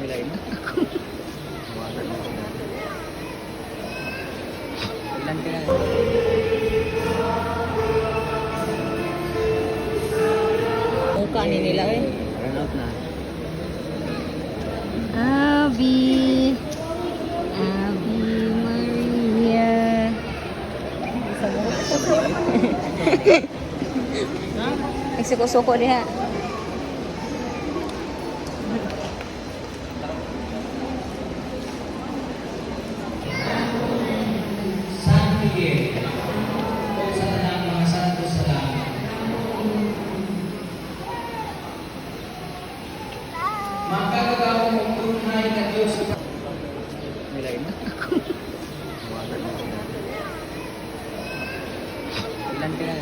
Nilay mo. Ilan ka na? Mukha ni nila eh. Run out na. Ave Maria. Nagsuko-suko diha. San Miguel, o sa tanang mga santo sa langit. Magkagawang mong tunay na Diyos. Nilay mo. Ilan ka na?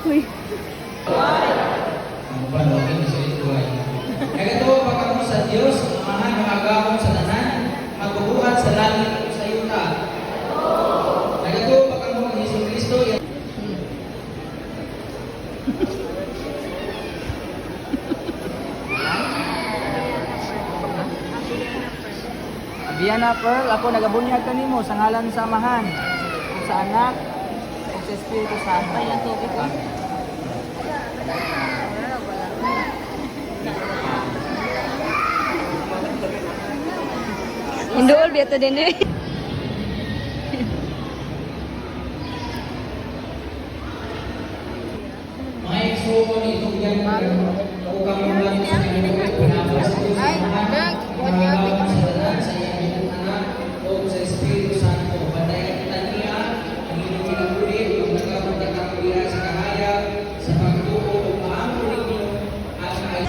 Uy. Ang panawin sa ito ay nagatuwa pa kamo sa Diyos, amahan makagawang sa tanan, magbubuhat sa langit o sa yuta. Nagatuwa pa kamo ng Hesus Kristo. Abiana Pearl, ako nagabunyag ka nimo sa ngalan sa Amahan, sa Anak, o sa Espiritu Santo. Ay, ang tubig ko. Indol biya to din eh. Mga eksomo ni itong yan o kamulan sa kanyang pinapas ko sa amahan, magagawang sa tanan sa iyong anak o sa Espiritu Santo. Bandayan kita niya, ang inyong pinaguli, ang nagkapagkakakuya sa kahaya, sa pagtuko o paangko ninyo, at ay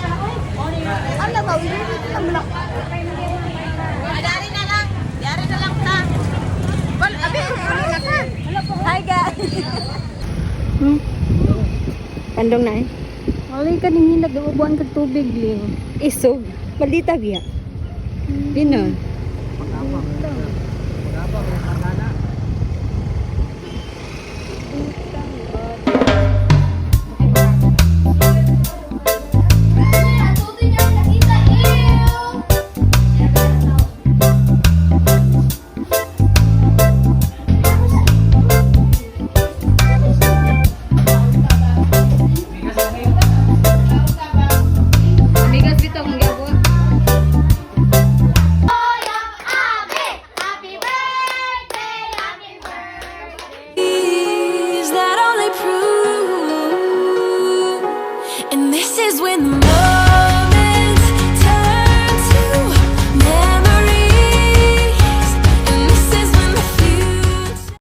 Ano ba? Ano ba? Yari na lang ta. Well, abi, hi guys. Kandong na eh. Wala ka nang nag-ubuan kag tubig ling. Isog. Maldita biya. Dinon. Amigas bitaw mong gabon. That only prove, and this is when the